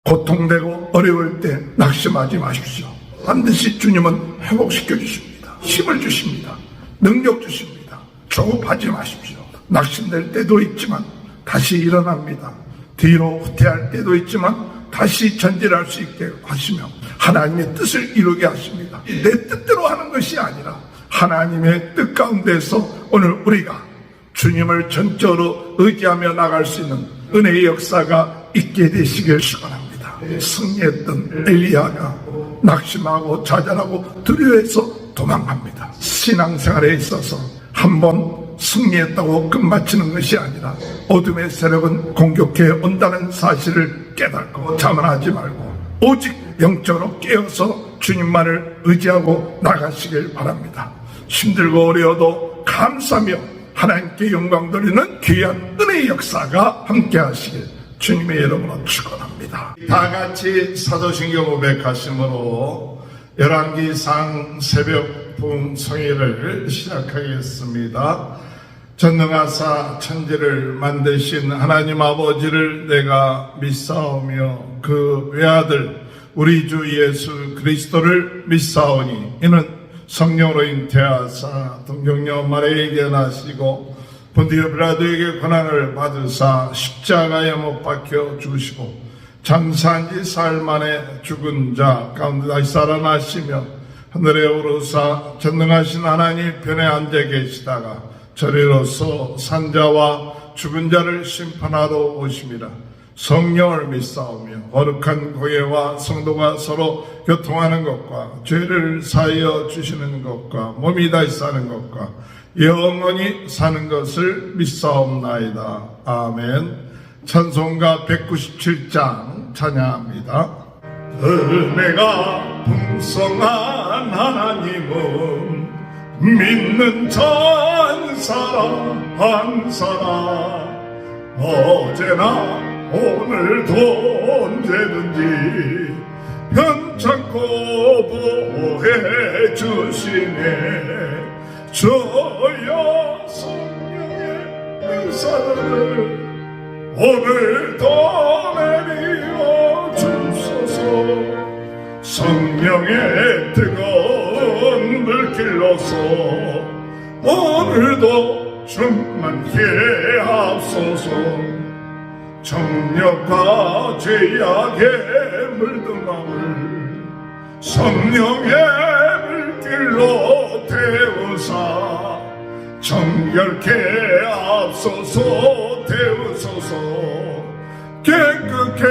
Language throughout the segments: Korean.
고통되고 어려울 때 낙심하지 마십시오. 반드시 주님은 회복시켜 주십니다. 힘을 주십니다. 능력 주십니다. 조급하지 마십시오. 낙심될 때도 있지만 다시 일어납니다. 뒤로 후퇴할 때도 있지만 다시 전진할 수 있게 하시며 하나님의 뜻을 이루게 하십니다. 내 뜻대로 하는 것이 아니라 하나님의 뜻 가운데서 오늘 우리가 주님을 전적으로 의지하며 나갈 수 있는 은혜의 역사가 있게 되시길 축원합니다. 승리했던 엘리야가 낙심하고 좌절하고 두려워해서 도망갑니다. 신앙생활에 있어서 한번 승리했다고 끝마치는 것이 아니라 어둠의 세력은 공격해 온다는 사실을 깨닫고 자만하지 말고 오직 영적으로 깨어서 주님만을 의지하고 나가시길 바랍니다. 힘들고 어려워도 감사하며 하나님께 영광 돌리는 귀한 은혜의 역사가 함께 하시길 주님의 이름으로 축원합니다. 다 같이 사도신경 500하심으로 열왕기상 새벽 부흥성회를 시작하겠습니다. 전능하사 천지를 만드신 하나님 아버지를 내가 믿사오며 그 외아들 우리 주 예수 그리스도를 믿사오니 이는 성령으로 잉태하사 동정녀 마리아에게 나시고 본디오 빌라도에게 고난을 받으사 십자가에 못 박혀 죽으시고 장사한 지 사흘 만에 죽은 자 가운데 다시 살아나시며 하늘에 오르사 전능하신 하나님 편에 앉아 계시다가 저리로서 산자와 죽은 자를 심판하러 오심이라. 성령을 믿사오며 거룩한 교회와 성도가 서로 교통하는 것과 죄를 사하여 주시는 것과 몸이 다시 사는 것과 영원히 사는 것을 믿사옵나이다. 아멘. 찬송가 197장 찬양합니다. 은혜가 풍성한 하나님은 믿는 전 사람 한 사람 어제나 오늘도 언제든지 편찮고 보호해 주시네. 저여 성령의 의사를 오늘도 내리어 주소서. 성령의 뜨거운 물길로서 오늘도 충만케 앞서서 정력과 죄악의 물든 마음을 성령의 물길로 태우사 정결케 앞서서 태우소서. 깨끗게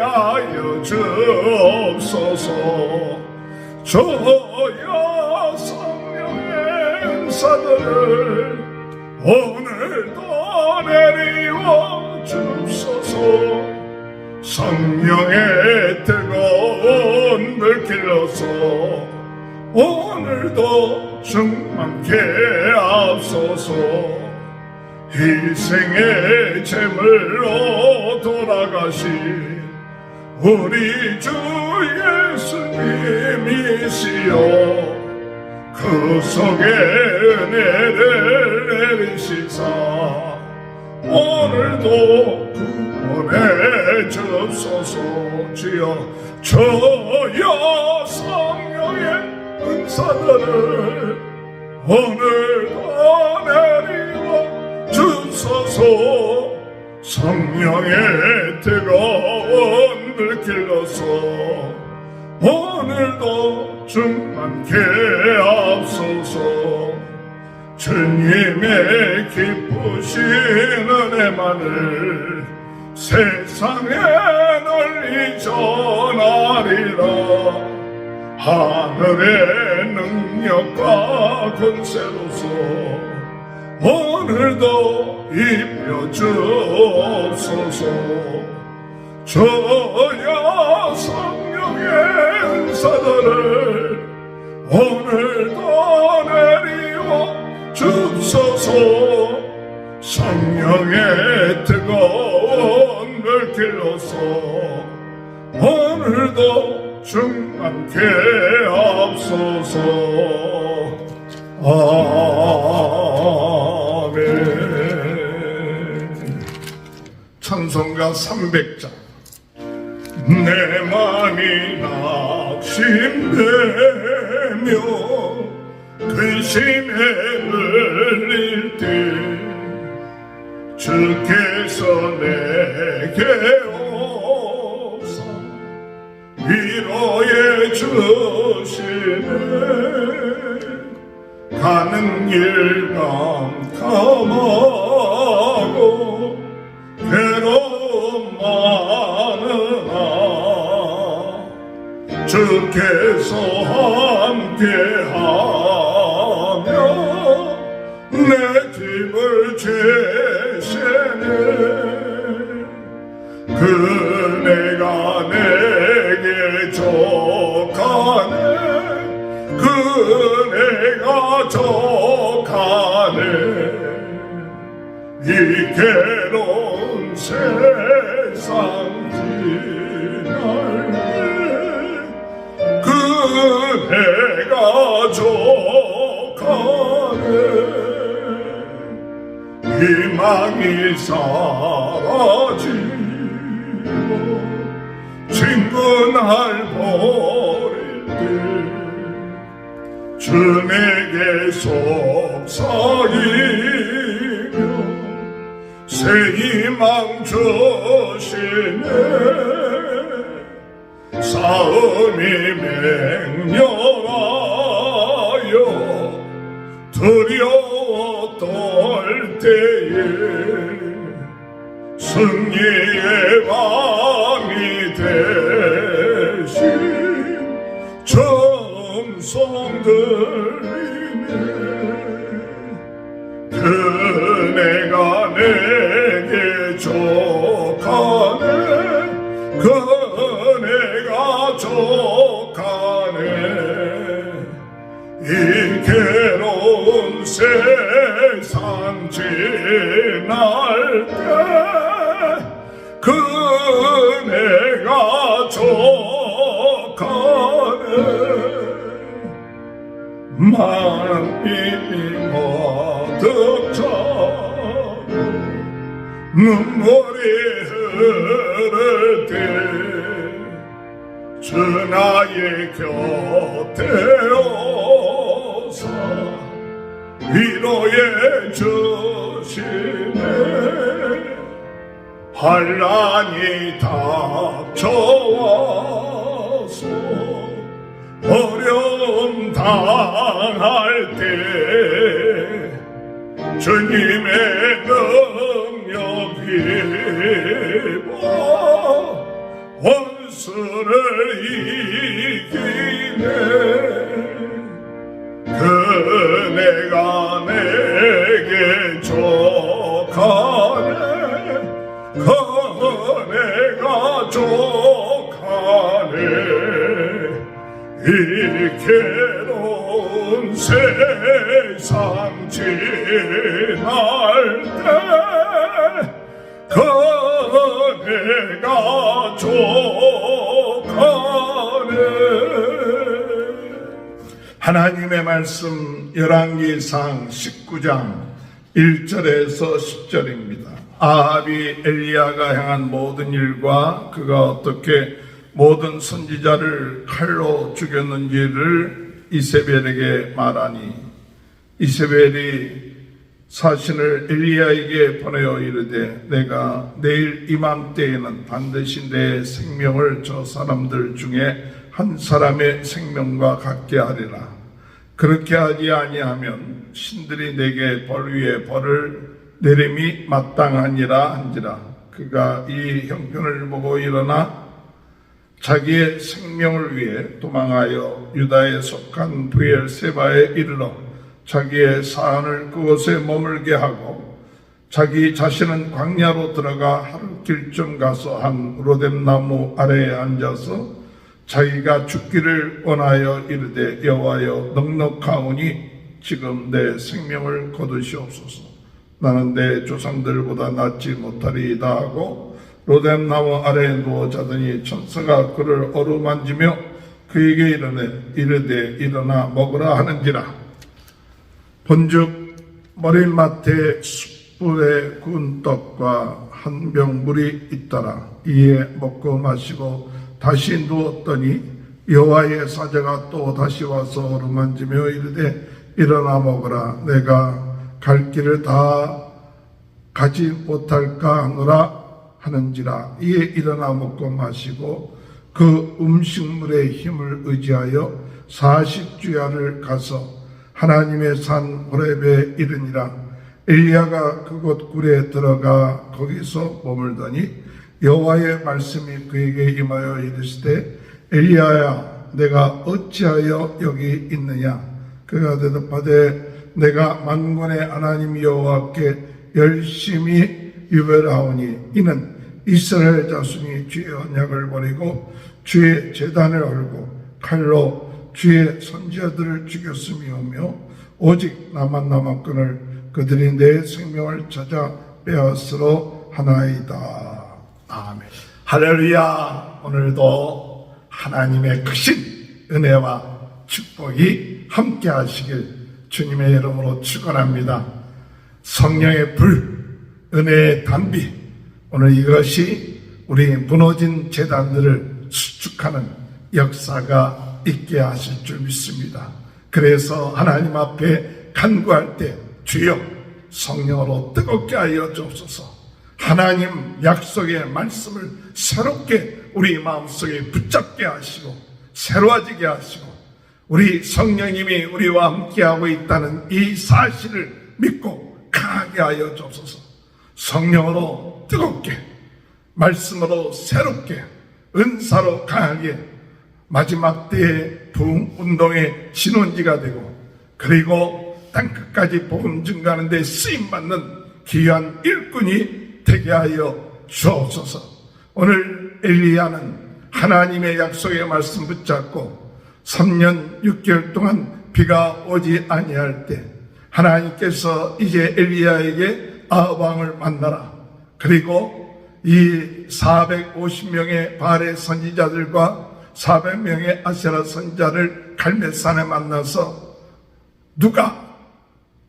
하여 주옵소서. 저여 성령의 은사들을 오늘도 내리워 주소서. 성령의 뜨거운 물길로서 오늘도 충만케 앞서서. 희생의 제물로 돌아가신 우리 주 예수님이시여. 그 속에 은혜를 내리시사 오늘도 구원해 주옵소서. 주여 저여 성령의 은사들을 오늘도 내리워 주소서. 성령의 뜨거운 물길로서 오늘도 충만케 앞서서. 주님의 기쁘신 은혜만을 세상에 널리 전하리라. 하늘의 능력과 권세로서 오늘도 입혀 주옵소서. 저여 성령의 은사들을 오늘도 내리워 주소서. 성령의 뜨거운 물길로서 오늘도 충만케 앞서서. 아멘. 찬송가 300장. 내 맘이 낙심되며 근심에 물릴 때 주께서 내게 오사 위로해 주시네. 가는 길 깜깜하고 괴로움 많으나 주께서 함께하며 내 집을 채시네. 그네가 내게 족하네. 그네가 족하네. 이 괴로운 세상 지날 때 그네가 족하네. 희망이 사라지고 친구날 버릴 때 주 내게 속삭이며 새 희망 주시네. 싸움이 맹렬하여 두려워 떨 때에 승리의 밤이 되신 정성 들리네. 그네가 내게 족하네. 그네가 족하네. 이 괴로운 세상 지날 때 그네가 족하네. 마음이 가득 차고 눈물이 흐를 때 주 나의 곁에 오사 위로해 주시네. 환난이 닥쳐와서 어려움 당할 때 주님의 능력 힘입어 원수를 이기네. 그네가 내게 족하네. 그네가 족하네. 이 괴로운 세상 지날 때 그네가 족하네. 하나님의 말씀 열왕기상 19장 1절에서 10절입니다. 아합이 엘리야가 향한 모든 일과 그가 어떻게 모든 선지자를 칼로 죽였는지를 이세벨에게 말하니 이세벨이 사신을 엘리야에게 보내어 이르되 내가 내일 이맘때에는 반드시 내 생명을 저 사람들 중에 한 사람의 생명과 같게 하리라. 그렇게 하지 아니하면 신들이 내게 벌 위에 벌을 내림이 마땅하니라 한지라. 그가 이 형편을 보고 일어나 자기의 생명을 위해 도망하여 유다에 속한 브엘세바에 이르러 자기의 사안을 그곳에 머물게 하고 자기 자신은 광야로 들어가 하루 길쯤 가서 한 로뎀나무 아래에 앉아서 자기가 죽기를 원하여 이르되 여호와여 넉넉하오니 지금 내 생명을 거두시옵소서. 나는 내 조상들보다 낫지 못하리이다 하고 로뎀나무 아래에 누워 자더니 천사가 그를 어루만지며 그에게 이르되 일어나 먹으라 하는지라. 본즉 머리맡에 숯불에 구운 떡과 한 병 물이 있더라. 이에 먹고 마시고 다시 누웠더니 여호와의 사자가 또 다시 와서 어루만지며 이르되 일어나 먹으라. 내가 갈 길을 다 가지 못할까 하노라 하는지라. 이에 일어나 먹고 마시고 그 음식물의 힘을 의지하여 40주야를 가서 하나님의 산 호렙에 이르니라. 엘리야가 그곳 굴에 들어가 거기서 머물더니 여호와의 말씀이 그에게 임하여 이르시되 엘리야야 내가 어찌하여 여기 있느냐. 그가 대답하되 내가 만군의 하나님 여호와께 열심히 유별하오니 이는 이스라엘 자손이 주의 언약을 버리고 주의 제단을 헐고 칼로 주의 선지자들을 죽였음이오며 오직 나만 남았거늘 그들이 내 생명을 찾아 빼앗으러 하나이다. 아멘. 할렐루야. 오늘도 하나님의 크신 은혜와 축복이 함께 하시길 주님의 이름으로 축원합니다. 성령의 불, 은혜의 단비, 오늘 이것이 우리 무너진 제단들을 수축하는 역사가 있게 하실 줄 믿습니다. 그래서 하나님 앞에 간구할 때 주여 성령으로 뜨겁게 하여 주옵소서. 하나님 약속의 말씀을 새롭게 우리 마음속에 붙잡게 하시고 새로워지게 하시고 우리 성령님이 우리와 함께하고 있다는 이 사실을 믿고 강하게 하여 주옵소서. 성령으로 뜨겁게, 말씀으로 새롭게, 은사로 강하게 마지막 때의 부흥운동의 진원지가 되고 그리고 땅끝까지 복음 증가하는 데 쓰임받는 귀한 일꾼이 되게 하여 주옵소서. 오늘 엘리야는 하나님의 약속의 말씀 붙잡고 3년 6개월 동안 비가 오지 아니할 때 하나님께서 이제 엘리야에게 아합 왕을 만나라. 그리고 이 450명의 바알의 선지자들과 400명의 아세라 선지자를 갈멜산에 만나서 누가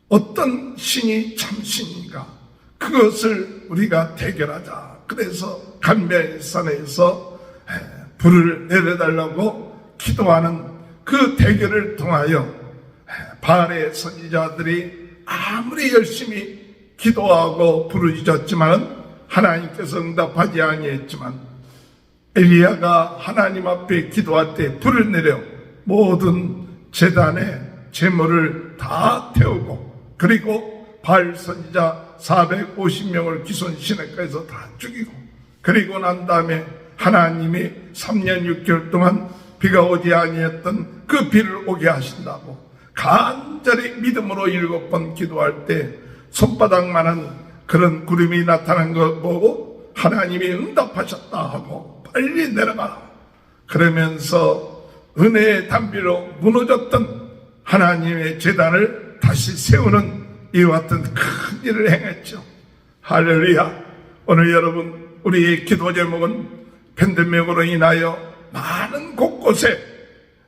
어떤 신이 참신인가 그것을 우리가 대결하자. 그래서 갈멜산에서 불을 내려달라고 기도하는 그 대결을 통하여 바알의 선지자들이 아무리 열심히 기도하고 부르짖었지만 하나님께서 응답하지 아니했지만 엘리야가 하나님 앞에 기도할 때 불을 내려 모든 제단의 제물을 다 태우고 그리고 바알 선지자 450명을 기손 시내가에서 다 죽이고 그리고 난 다음에 하나님이 3년 6개월 동안 비가 오지 아니했던 그 비를 오게 하신다고 간절히 믿음으로 7번 기도할 때 손바닥만한 그런 구름이 나타난 걸 보고 하나님이 응답하셨다 하고 빨리 내려가라. 그러면서 은혜의 단비로 무너졌던 하나님의 제단을 다시 세우는 이와 같은 큰 일을 행했죠. 할렐루야. 오늘 여러분 우리의 기도 제목은 팬데믹으로 인하여 많은 곳곳에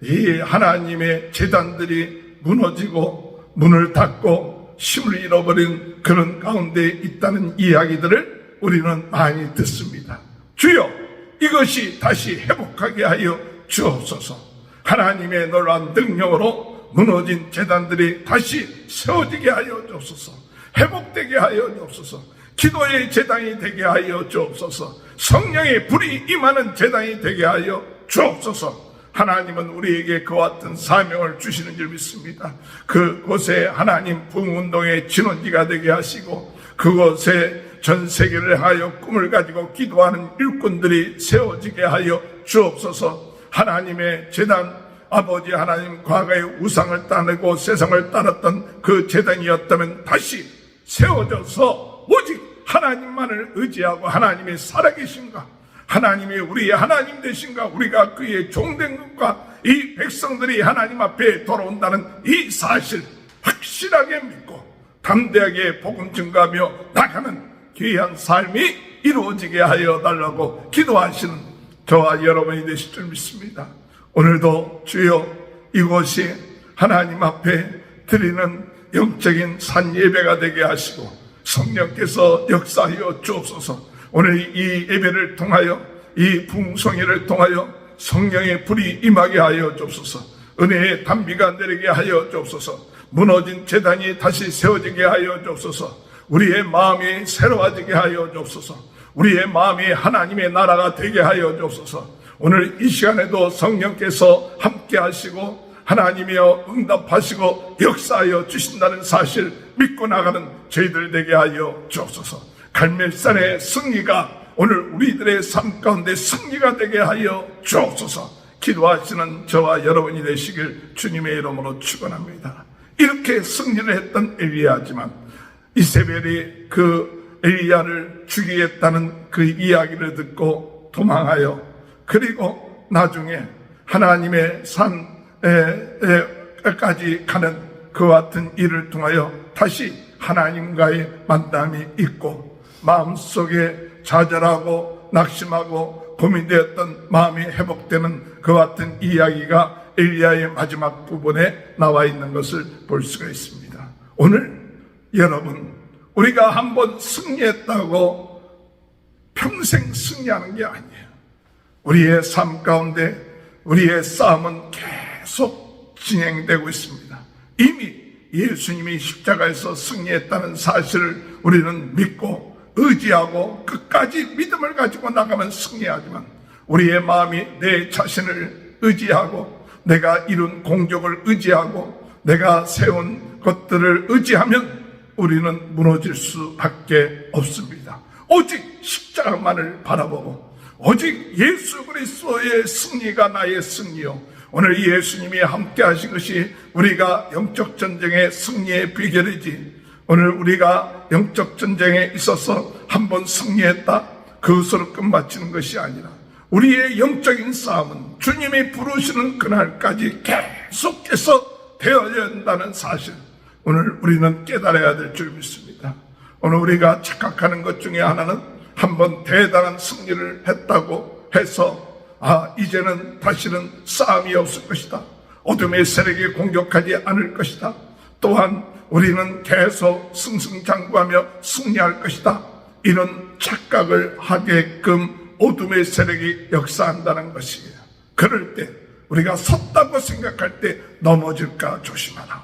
이 하나님의 제단들이 무너지고 문을 닫고 힘을 잃어버린 그런 가운데 있다는 이야기들을 우리는 많이 듣습니다. 주여 이것이 다시 회복하게 하여 주옵소서. 하나님의 놀라운 능력으로 무너진 제단들이 다시 세워지게 하여 주옵소서. 회복되게 하여 주옵소서. 기도의 제단이 되게 하여 주옵소서. 성령의 불이 임하는 제단이 되게 하여 주옵소서. 하나님은 우리에게 그와 같은 사명을 주시는 줄 믿습니다. 그곳에 하나님 부흥운동의 진원지가 되게 하시고 그곳에 전 세계를 하여 꿈을 가지고 기도하는 일꾼들이 세워지게 하여 주옵소서. 하나님의 제단, 아버지 하나님 과거의 우상을 따르고 세상을 따랐던 그 제단이었다면 다시 세워져서 오직 하나님만을 의지하고 하나님의 살아계신가, 하나님이 우리의 하나님 되신가, 우리가 그의 종된 것과 이 백성들이 하나님 앞에 돌아온다는 이 사실 확실하게 믿고 담대하게 복음 증가하며 나가는 귀한 삶이 이루어지게 하여 달라고 기도하시는 저와 여러분이 되실 줄 믿습니다. 오늘도 주여 이곳이 하나님 앞에 드리는 영적인 산 예배가 되게 하시고 성령께서 역사하여 주옵소서. 오늘 이 예배를 통하여 이 풍성이를 통하여 성령의 불이 임하게 하여 주옵소서. 은혜의 단비가 내리게 하여 주옵소서. 무너진 제단이 다시 세워지게 하여 주옵소서. 우리의 마음이 새로워지게 하여 주옵소서. 우리의 마음이 하나님의 나라가 되게 하여 주옵소서. 오늘 이 시간에도 성령께서 함께 하시고 하나님이여 응답하시고 역사하여 주신다는 사실 믿고 나가는 저희들 되게 하여 주옵소서. 갈멜산의 승리가 오늘 우리들의 삶 가운데 승리가 되게 하여 주옵소서. 기도하시는 저와 여러분이 되시길 주님의 이름으로 축원합니다. 이렇게 승리를 했던 엘리야지만 이세벨이 그 엘리야를 죽이겠다는 그 이야기를 듣고 도망하여 그리고 나중에 하나님의 산에까지 가는 그와 같은 일을 통하여 다시 하나님과의 만남이 있고 마음속에 좌절하고 낙심하고 고민되었던 마음이 회복되는 그와 같은 이야기가 엘리야의 마지막 부분에 나와 있는 것을 볼 수가 있습니다. 오늘 여러분, 우리가 한번 승리했다고 평생 승리하는 게 아니에요. 우리의 삶 가운데 우리의 싸움은 계속 진행되고 있습니다. 이미 예수님이 십자가에서 승리했다는 사실을 우리는 믿고 의지하고 끝까지 믿음을 가지고 나가면 승리하지만 우리의 마음이 내 자신을 의지하고 내가 이룬 공적을 의지하고 내가 세운 것들을 의지하면 우리는 무너질 수밖에 없습니다. 오직 십자가만을 바라보고 오직 예수 그리스도의 승리가 나의 승리요, 오늘 예수님이 함께 하신 것이 우리가 영적 전쟁의 승리의 비결이지, 오늘 우리가 영적 전쟁에 있어서 한번 승리했다 그것으로 끝마치는 것이 아니라 우리의 영적인 싸움은 주님이 부르시는 그날까지 계속해서 되어야 한다는 사실, 오늘 우리는 깨달아야 될 줄 믿습니다. 오늘 우리가 착각하는 것 중에 하나는 한번 대단한 승리를 했다고 해서 이제는 다시는 싸움이 없을 것이다, 어둠의 세력이 공격하지 않을 것이다, 또한 우리는 계속 승승장구하며 승리할 것이다, 이런 착각을 하게끔 어둠의 세력이 역사한다는 것이에요. 그럴 때 우리가 섰다고 생각할 때 넘어질까 조심하라.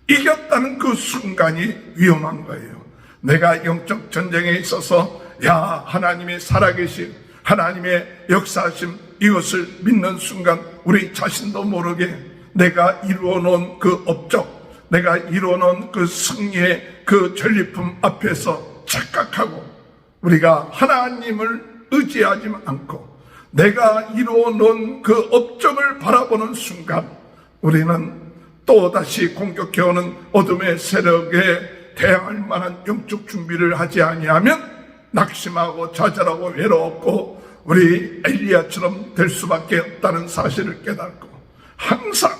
이겼다는 그 순간이 위험한 거예요. 내가 영적 전쟁에 있어서 하나님이 살아계신 하나님의 역사하심 이것을 믿는 순간 우리 자신도 모르게 내가 이루어놓은 그 업적, 내가 이루어놓은 그 승리의 그 전리품 앞에서 착각하고 우리가 하나님을 의지하지 않고 내가 이루어놓은 그 업적을 바라보는 순간 우리는 또다시 공격해오는 어둠의 세력에 대항할 만한 영적 준비를 하지 아니하면 낙심하고 좌절하고 외로웠고 우리 엘리야처럼 될 수밖에 없다는 사실을 깨닫고, 항상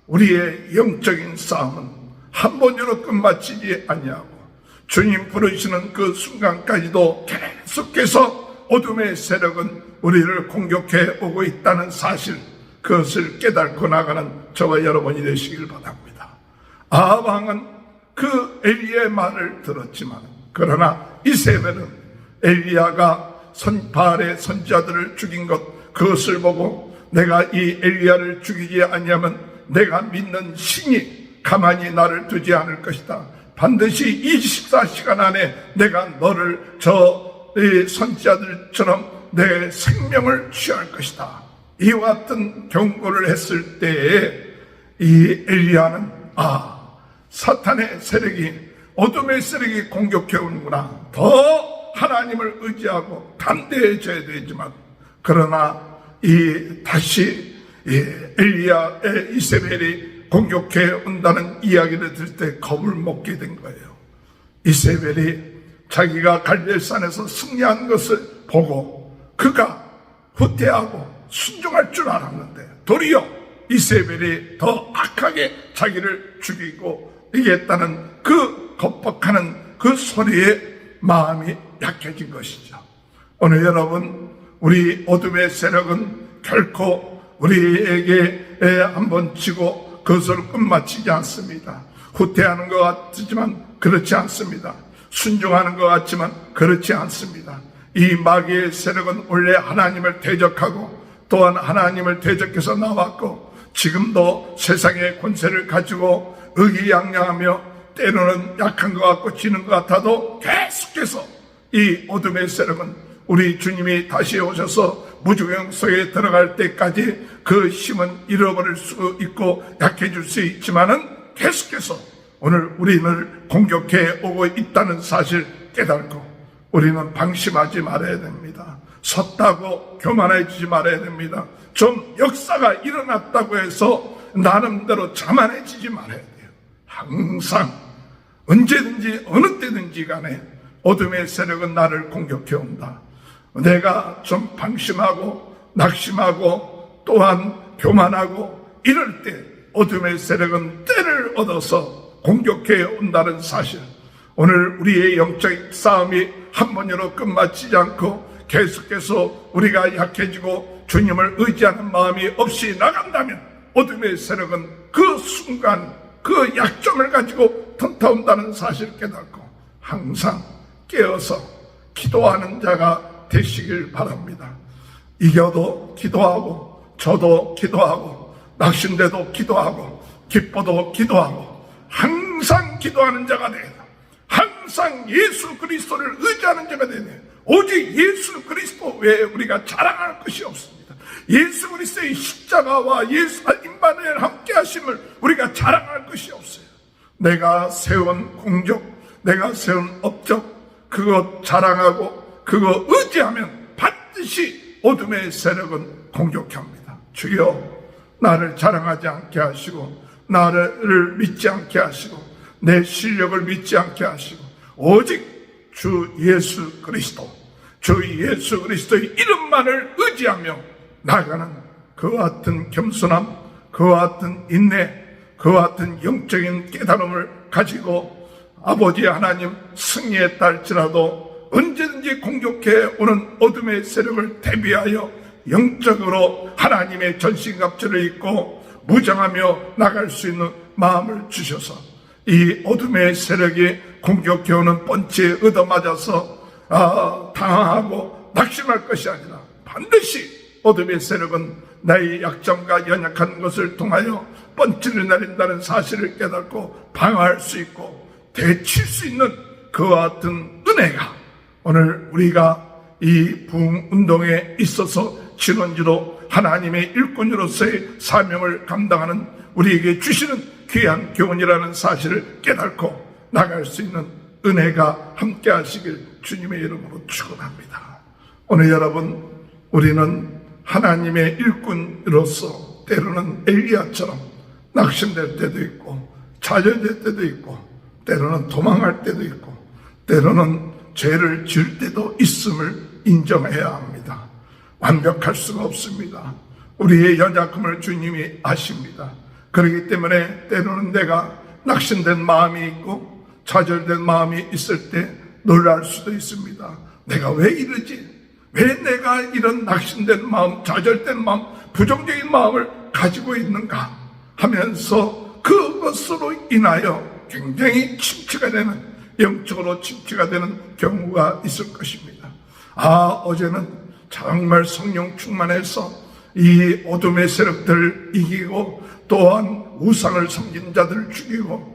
우리의 영적인 싸움은 한 번으로 끝마치지 아니하고 주님 부르시는 그 순간까지도 계속해서 어둠의 세력은 우리를 공격해 오고 있다는 사실, 그것을 깨닫고 나가는 저와 여러분이 되시길 바랍니다. 아합 왕은 그 엘리야의 말을 들었지만, 그러나 이세벨은 엘리야가 바알의 선지자들을 죽인 것, 그것을 보고 내가 이 엘리야를 죽이지 아니하면 내가 믿는 신이 가만히 나를 두지 않을 것이다, 반드시 24시간 안에 내가 너를 선지자들처럼 내 생명을 취할 것이다, 이와 같은 경고를 했을 때에 이 엘리야는 사탄의 세력이, 어둠의 세력이 공격해 오는구나, 더 하나님을 의지하고 담대해져야 되지만, 그러나 다시 엘리야의 이세벨이 공격해 온다는 이야기를 들을 때 겁을 먹게 된 거예요. 이세벨이 자기가 갈멜산에서 승리한 것을 보고 그가 후퇴하고 순종할 줄 알았는데 도리어 이세벨이 더 악하게 자기를 죽이고 이겠다는 그 겁박하는 그 소리에 마음이 약해진 것이죠. 오늘 여러분, 우리 어둠의 세력은 결코 우리에게 한번 치고 그것으로 끝마치지 않습니다. 후퇴하는 것 같지만 그렇지 않습니다. 순종하는 것 같지만 그렇지 않습니다. 이 마귀의 세력은 원래 하나님을 대적하고 또한 하나님을 대적해서 나왔고 지금도 세상의 권세를 가지고 의기양양하며 때로는 약한 것 같고 지는 것 같아도 계속해서 이 어둠의 세력은 우리 주님이 다시 오셔서 무중형 속에 들어갈 때까지 그 힘은 잃어버릴 수 있고 약해질 수 있지만은 계속해서 오늘 우리를 공격해 오고 있다는 사실 깨닫고 우리는 방심하지 말아야 됩니다. 섰다고 교만해지지 말아야 됩니다. 좀 역사가 일어났다고 해서 나름대로 자만해지지 말아야 돼요. 항상 언제든지 어느 때든지 간에 어둠의 세력은 나를 공격해 온다. 내가 좀 방심하고 낙심하고 또한 교만하고 이럴 때 어둠의 세력은 때를 얻어서 공격해 온다는 사실, 오늘 우리의 영적 싸움이 한 번으로 끝마치지 않고 계속해서 우리가 약해지고 주님을 의지하는 마음이 없이 나간다면 어둠의 세력은 그 순간 그 약점을 가지고 턴타온다는 사실을 깨닫고 항상 깨어서 기도하는 자가 되시길 바랍니다. 이겨도 기도하고 저도 기도하고 낙심돼도 기도하고 기뻐도 기도하고 항상 기도하는 자가 되다. 항상 예수 그리스도를 의지하는 자가 되네. 오직 예수 그리스도 외에 우리가 자랑할 것이 없습니다. 예수 그리스도의 십자가와 예수 임마누엘 함께 하심을 우리가 자랑할 것이 없어요. 내가 세운 공적, 내가 세운 업적, 그것 자랑하고 그거 의지하면 반드시 어둠의 세력은 공격합니다. 주여, 나를 자랑하지 않게 하시고 나를 믿지 않게 하시고 내 실력을 믿지 않게 하시고 오직 주 예수 그리스도, 주 예수 그리스도의 이름만을 의지하며 나가는 그와 같은 겸손함, 그와 같은 인내, 그와 같은 영적인 깨달음을 가지고 아버지 하나님 승리했다 할지라도 언제든지 공격해 오는 어둠의 세력을 대비하여 영적으로 하나님의 전신갑주를 입고 무장하며 나갈 수 있는 마음을 주셔서 이 어둠의 세력이 공격해 오는 펀치에 얻어맞아서 당황하고 낙심할 것이 아니라 반드시 어둠의 세력은 나의 약점과 연약한 것을 통하여 펀치를 내린다는 사실을 깨닫고 방어할 수 있고 대칠 수 있는 그와 같은 은혜가 오늘 우리가 이 부흥 운동에 있어서 진원지로 하나님의 일꾼으로서의 사명을 감당하는 우리에게 주시는 귀한 교훈이라는 사실을 깨닫고 나갈 수 있는 은혜가 함께 하시길 주님의 이름으로 축원합니다. 오늘 여러분, 우리는 하나님의 일꾼으로서 때로는 엘리야처럼 낙심될 때도 있고 좌절될 때도 있고 때로는 도망할 때도 있고 때로는 죄를 지을 때도 있음을 인정해야 합니다. 완벽할 수가 없습니다. 우리의 연약함을 주님이 아십니다. 그렇기 때문에 때로는 내가 낙심된 마음이 있고 좌절된 마음이 있을 때 놀랄 수도 있습니다. 내가 왜 이러지? 왜 내가 이런 낙심된 마음, 좌절된 마음, 부정적인 마음을 가지고 있는가 하면서 그것으로 인하여 굉장히 침체가 되는, 영적으로 침체가 되는 경우가 있을 것입니다. 어제는 정말 성령 충만해서 이 어둠의 세력들을 이기고 또한 우상을 섬긴 자들을 죽이고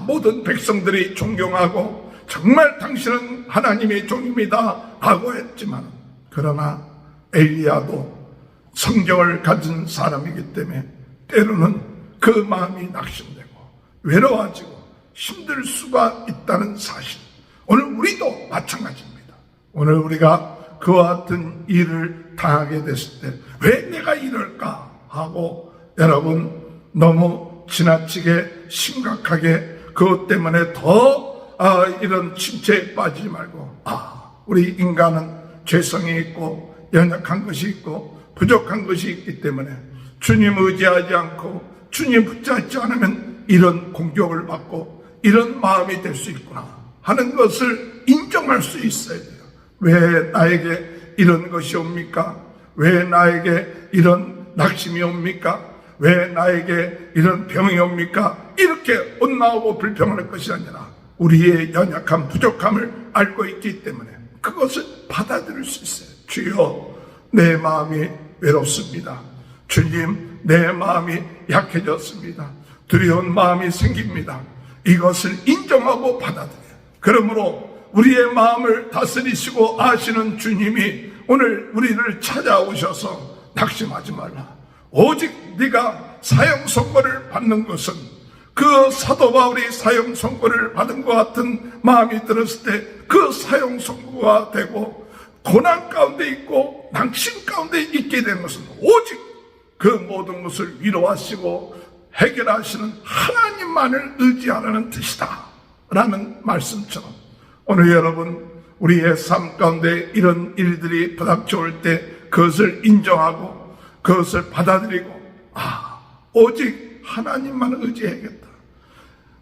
모든 백성들이 존경하고 정말 당신은 하나님의 종입니다 하고 했지만, 그러나 엘리야도 성경을 가진 사람이기 때문에 때로는 그 마음이 낙심되고 외로워지고 힘들 수가 있다는 사실, 오늘 우리도 마찬가지입니다. 오늘 우리가 그와 같은 일을 당하게 됐을 때 왜 내가 이럴까 하고 여러분 너무 지나치게 심각하게 그것 때문에 더 이런 침체에 빠지지 말고 우리 인간은 죄성이 있고 연약한 것이 있고 부족한 것이 있기 때문에 주님 의지하지 않고 주님 붙잡지 않으면 이런 공격을 받고 이런 마음이 될 수 있구나 하는 것을 인정할 수 있어야 돼요. 왜 나에게 이런 것이 옵니까? 왜 나에게 이런 낙심이 옵니까? 왜 나에게 이런 병이 옵니까? 이렇게 온나오고 불평할 것이 아니라 우리의 연약함, 부족함을 알고 있기 때문에 그것을 받아들일 수 있어요. 주여, 내 마음이 외롭습니다. 주님, 내 마음이 약해졌습니다. 두려운 마음이 생깁니다. 이것을 인정하고 받아들여요. 그러므로 우리의 마음을 다스리시고 아시는 주님이 오늘 우리를 찾아오셔서 낙심하지 말라. 오직 네가 사형 선고를 받는 것은 그 사도 바울이 사형 선고를 받은 것 같은 마음이 들었을 때 그 사형 선고가 되고 고난 가운데 있고 낙심 가운데 있게 된 것은 오직 그 모든 것을 위로하시고 해결하시는 하나님만을 의지하라는 뜻이다 라는 말씀처럼 오늘 여러분 우리의 삶 가운데 이런 일들이 부닥쳐올 때 그것을 인정하고 그것을 받아들이고 오직 하나님만 의지해야겠다.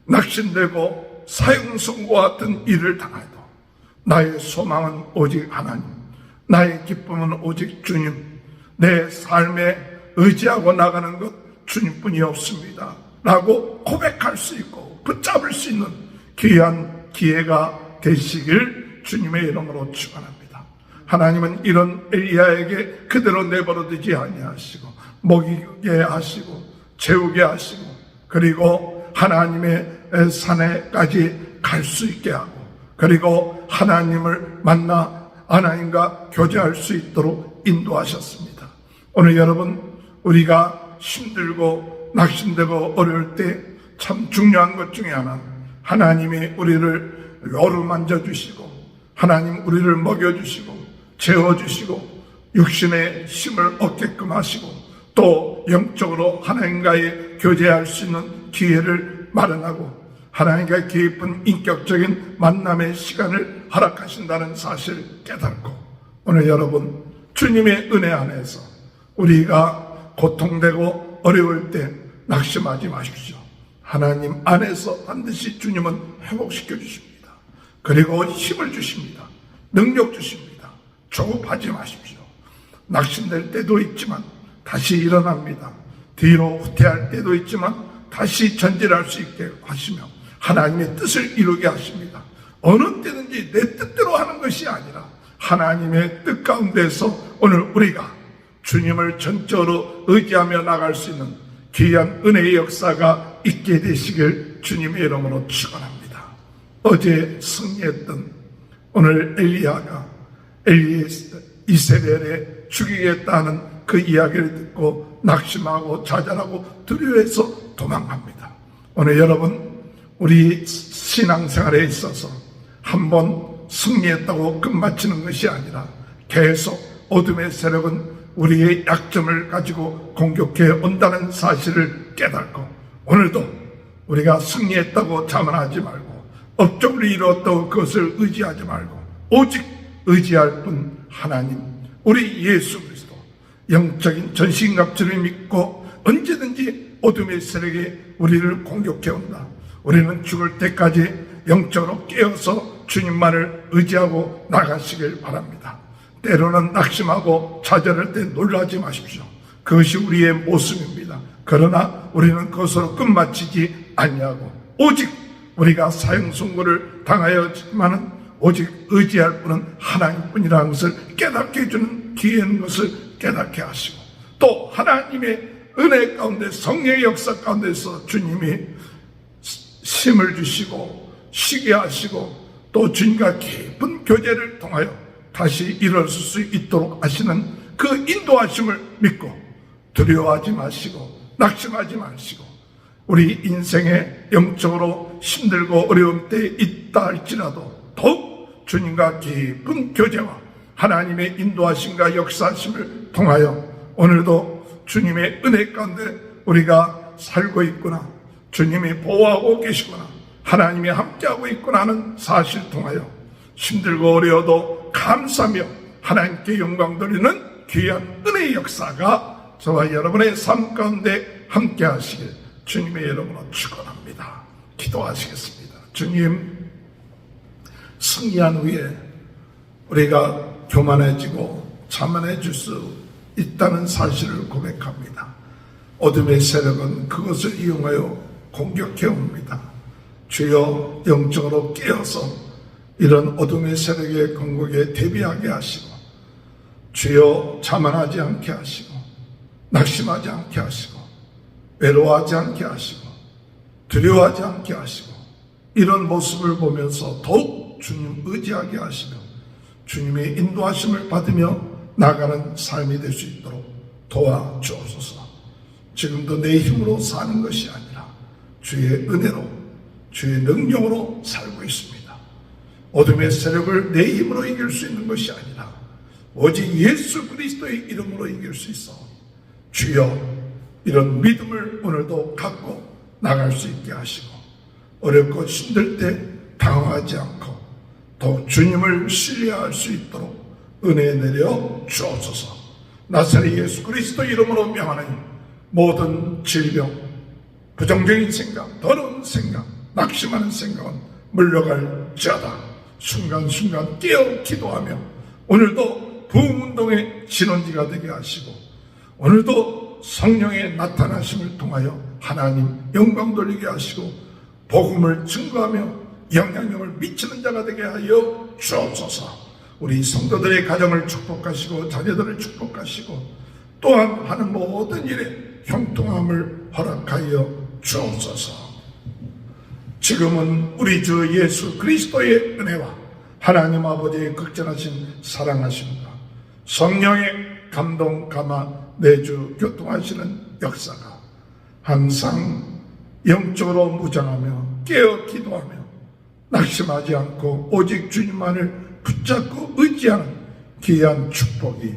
낙심되고 사형 선고와 같은 일을 당해도 나의 소망은 오직 하나님, 나의 기쁨은 오직 주님, 내 삶에 의지하고 나가는 것 주님뿐이 없습니다 라고 고백할 수 있고 붙잡을 수 있는 귀한 기회가 되시길 주님의 이름으로 축원합니다. 하나님은 이런 엘리야에게 그대로 내버려두지 아니하시고 먹이게 하시고 재우게 하시고 그리고 하나님의 산에까지 갈 수 있게 하고 그리고 하나님을 만나 하나님과 교제할 수 있도록 인도하셨습니다. 오늘 여러분 우리가 힘들고 낙심되고 어려울 때 참 중요한 것 중에 하나는 하나님이 우리를 어루만져 주시고 하나님 우리를 먹여주시고 재워주시고 육신의 힘을 얻게끔 하시고 또 영적으로 하나님과의 교제할 수 있는 기회를 마련하고 하나님과 깊은 인격적인 만남의 시간을 허락하신다는 사실을 깨닫고 오늘 여러분 주님의 은혜 안에서 우리가 고통되고 어려울 때 낙심하지 마십시오. 하나님 안에서 반드시 주님은 회복시켜 주십니다. 그리고 힘을 주십니다. 능력 주십니다. 조급하지 마십시오. 낙심될 때도 있지만 다시 일어납니다. 뒤로 후퇴할 때도 있지만 다시 전진할 수 있게 하시며 하나님의 뜻을 이루게 하십니다. 어느 때든지 내 뜻대로 하는 것이 아니라 하나님의 뜻 가운데서 오늘 우리가 주님을 전적으로 의지하며 나갈 수 있는 귀한 은혜의 역사가 있게 되시길 주님의 이름으로 축원합니다. 어제 승리했던 오늘 엘리야가 이세벨에 죽이겠다는 그 이야기를 듣고 낙심하고 좌절하고 두려워해서 도망갑니다. 오늘 여러분 우리 신앙생활에 있어서 한번 승리했다고 끝마치는 것이 아니라 계속 어둠의 세력은 우리의 약점을 가지고 공격해 온다는 사실을 깨닫고 오늘도 우리가 승리했다고 자만하지 말고 업적을 이루었다고 그것을 의지하지 말고 오직 의지할 분 하나님 우리 예수 그리스도 영적인 전신갑주를 믿고 언제든지 어둠의 세력이 우리를 공격해 온다. 우리는 죽을 때까지 영적으로 깨어서 주님만을 의지하고 나가시길 바랍니다. 때로는 낙심하고 좌절할 때 놀라지 마십시오. 그것이 우리의 모습입니다. 그러나 우리는 그것으로 끝마치지 아니하고 오직 우리가 사형 선고를 당하였지만은 오직 의지할 분은 하나님뿐이라는 것을 깨닫게 해주는 기회인 것을 깨닫게 하시고 또 하나님의 은혜 가운데 성령의 역사 가운데서 주님이 힘을 주시고 쉬게 하시고 또 주님과 깊은 교제를 통하여 다시 일어설 수 있도록 하시는 그 인도하심을 믿고 두려워하지 마시고 낙심하지 마시고 우리 인생에 영적으로 힘들고 어려운 때 있다 할지라도 더욱 주님과 깊은 교제와 하나님의 인도하심과 역사하심을 통하여 오늘도 주님의 은혜 가운데 우리가 살고 있구나, 주님이 보호하고 계시구나, 하나님이 함께하고 있구나 하는 사실을 통하여 힘들고 어려워도 감사하며 하나님께 영광 돌리는 귀한 은혜의 역사가 저와 여러분의 삶 가운데 함께 하시길 주님의 이름으로 축원합니다. 기도하시겠습니다. 주님, 승리한 후에 우리가 교만해지고 자만해질 수 있다는 사실을 고백합니다. 어둠의 세력은 그것을 이용하여 공격해 옵니다. 주여, 영적으로 깨어서 이런 어둠의 세력의 공격에 대비하게 하시고, 주여 자만하지 않게 하시고, 낙심하지 않게 하시고, 외로워하지 않게 하시고, 두려워하지 않게 하시고, 이런 모습을 보면서 더욱 주님 의지하게 하시며 주님의 인도하심을 받으며 나가는 삶이 될 수 있도록 도와주옵소서. 지금도 내 힘으로 사는 것이 아니라 주의 은혜로, 주의 능력으로 살고 있습니다. 어둠의 세력을 내 힘으로 이길 수 있는 것이 아니라 오직 예수 그리스도의 이름으로 이길 수 있어. 주여, 이런 믿음을 오늘도 갖고 나갈 수 있게 하시고, 어렵고 힘들 때 당황하지 않고 더욱 주님을 신뢰할 수 있도록 은혜 내려 주옵소서. 나사렛 예수 그리스도 이름으로 명하는 모든 질병, 부정적인 생각, 더러운 생각, 낙심하는 생각은 물러갈지어다. 순간순간 깨어 기도하며 오늘도 부흥운동의 진원지가 되게 하시고, 오늘도 성령의 나타나심을 통하여 하나님 영광 돌리게 하시고 복음을 증거하며 영향력을 미치는 자가 되게 하여 주옵소서. 우리 성도들의 가정을 축복하시고 자녀들을 축복하시고 또한 하는 모든 일에 형통함을 허락하여 주옵소서. 지금은 우리 주 예수 그리스도의 은혜와 하나님 아버지의 극진하신 사랑하심과 성령의 감동 감화 내주 교통하시는 역사가 항상 영적으로 무장하며 깨어 기도하며 낙심하지 않고 오직 주님만을 붙잡고 의지하는 귀한 축복이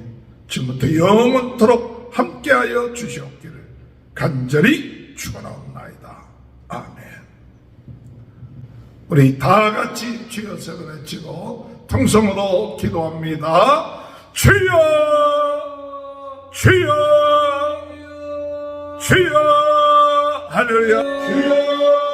지금부터 영원토록 함께하여 주시옵기를 간절히 축원하옵나이다. 아멘. 우리 다 같이 주여 세 번 외치고 통성으로 기도합니다. 주여, 주여, 주여, 할렐루야. 주여.